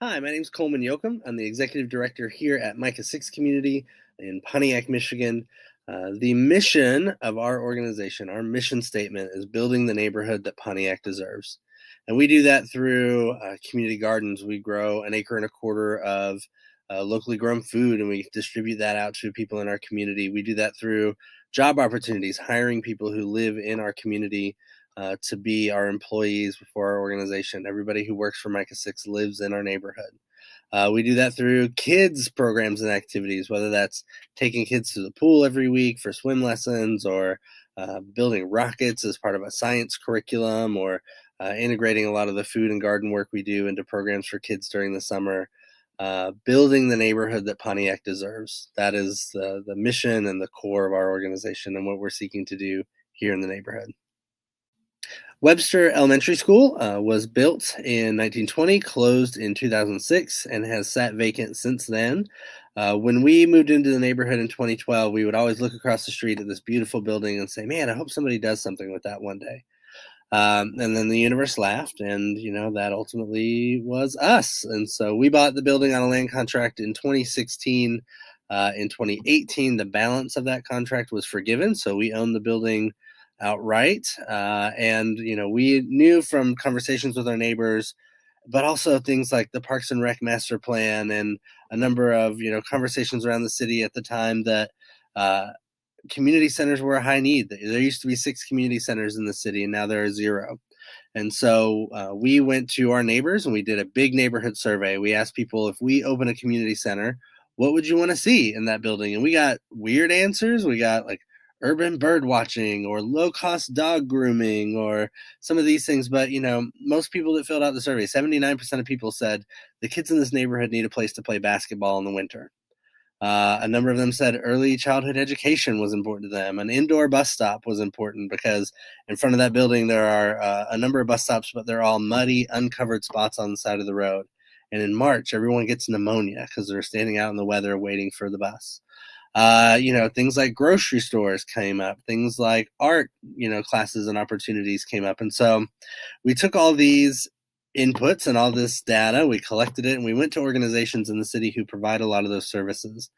Hi, my name is Coleman Yoakum. I'm the executive director here at Micah 6 Community in Pontiac, Michigan. The mission of our organization, our mission statement, is building the neighborhood that Pontiac deserves. And we do that through community gardens. We grow an acre and a quarter of locally grown food and we distribute that out to people in our community. We do that through job opportunities, hiring people who live in our community to be our employees for our organization. Everybody who works for Micah 6 lives in our neighborhood. We do that through kids programs and activities, whether that's taking kids to the pool every week for swim lessons or building rockets as part of a science curriculum or integrating a lot of the food and garden work we do into programs for kids during the summer. Building the neighborhood that Pontiac deserves. That is the mission and the core of our organization and what we're seeking to do here in the neighborhood. Webster Elementary School was built in 1920, closed in 2006, and has sat vacant since then. When we moved into the neighborhood in 2012, we would always look across the street at this beautiful building and say, man, I hope somebody does something with that one day. And then the universe laughed, and that ultimately was us. And so we bought the building on a land contract in 2016. In 2018, the balance of that contract was forgiven, so we own the building outright. And we knew from conversations with our neighbors, but also things like the Parks and Rec master plan and a number of conversations around the city at the time that community centers were a high need. There used to be 6 community centers in the city, and now there are 0. And so we went to our neighbors and we did a big neighborhood survey. We asked people, if we open a community center, what would you want to see in that building? And we got weird answers. We got like urban bird watching or low cost dog grooming or some of these things. But, most people that filled out the survey, 79% of people said the kids in this neighborhood need a place to play basketball in the winter. A number of them said early childhood education was important to them. An indoor bus stop was important because in front of that building there are a number of bus stops, but they're all muddy, uncovered spots on the side of the road. And in March, everyone gets pneumonia because they're standing out in the weather waiting for the bus. Things like grocery stores came up, things like art, classes and opportunities came up. And so we took all these inputs and all this data, we collected it, and we went to organizations in the city who provide a lot of those services.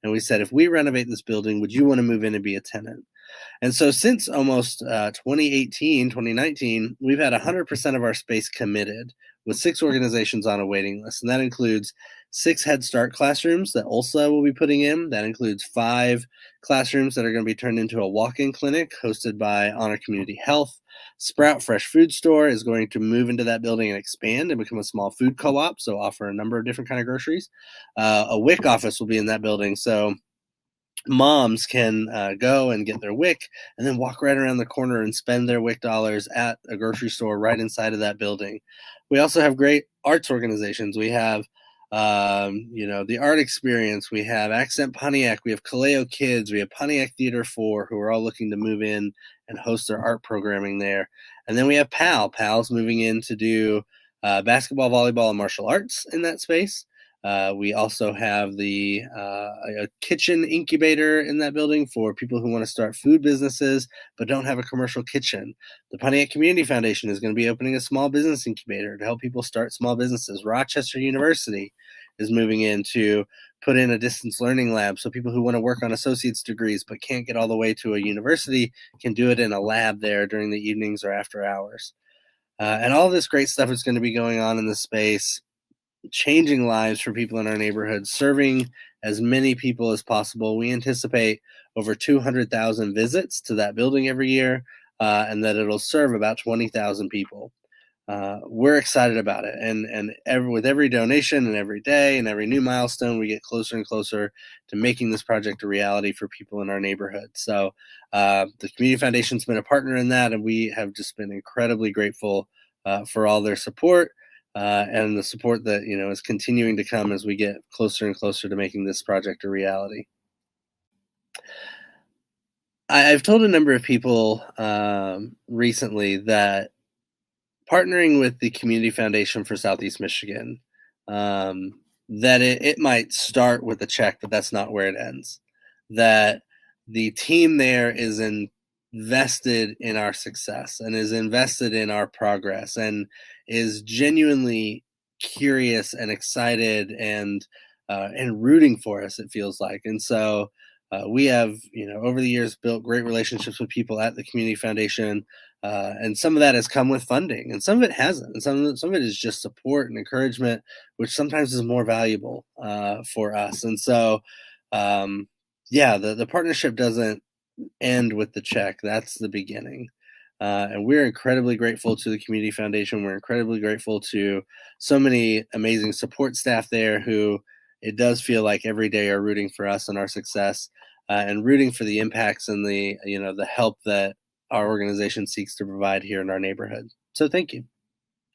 And we said, if we renovate this building, would you want to move in and be a tenant? And so since almost 2018, 2019, we've had 100% of our space committed with 6 organizations on a waiting list. And that includes 6 Head Start classrooms that ULSA will be putting in. That includes 5 classrooms that are going to be turned into a walk-in clinic hosted by Honor Community Health. Sprout Fresh Food Store is going to move into that building and expand and become a small food co-op, so offer a number of different kind of groceries. A WIC office will be in that building, so moms can go and get their WIC and then walk right around the corner and spend their WIC dollars at a grocery store right inside of that building. We also have great arts organizations. We have the Art Experience, we have Accent Pontiac, we have Kaleo Kids, we have Pontiac Theater 4, who are all looking to move in and host their art programming there. And then we have PAL's moving in to do basketball, volleyball, and martial arts in that space. We also have a kitchen incubator in that building for people who want to start food businesses but don't have a commercial kitchen. The Pontiac Community Foundation is going to be opening a small business incubator to help people start small businesses. Rochester University is moving in to put in a distance learning lab so people who want to work on associate's degrees but can't get all the way to a university can do it in a lab there during the evenings or after hours. And all this great stuff is going to be going on in the space, changing lives for people in our neighborhood, serving as many people as possible. We anticipate over 200,000 visits to that building every year, and that it'll serve about 20,000 people. We're excited about it, and with every donation and every day and every new milestone, we get closer and closer to making this project a reality for people in our neighborhood. So the Community Foundation's been a partner in that, and we have just been incredibly grateful for all their support. And the support that is continuing to come as we get closer and closer to making this project a reality. I've told a number of people recently that partnering with the Community Foundation for Southeast Michigan, that it might start with a check, but that's not where it ends. That the team there is invested in our success and is invested in our progress and is genuinely curious and excited and rooting for us. It feels like, and so we have, over the years built great relationships with people at the community foundation, and some of that has come with funding, and some of it hasn't, and some of it is just support and encouragement, which sometimes is more valuable for us. And so, yeah, the partnership doesn't end with the check. That's the beginning. And we're incredibly grateful to the Community Foundation. We're incredibly grateful to so many amazing support staff there who it does feel like every day are rooting for us and our success, and rooting for the impacts and the help that our organization seeks to provide here in our neighborhood. So thank you.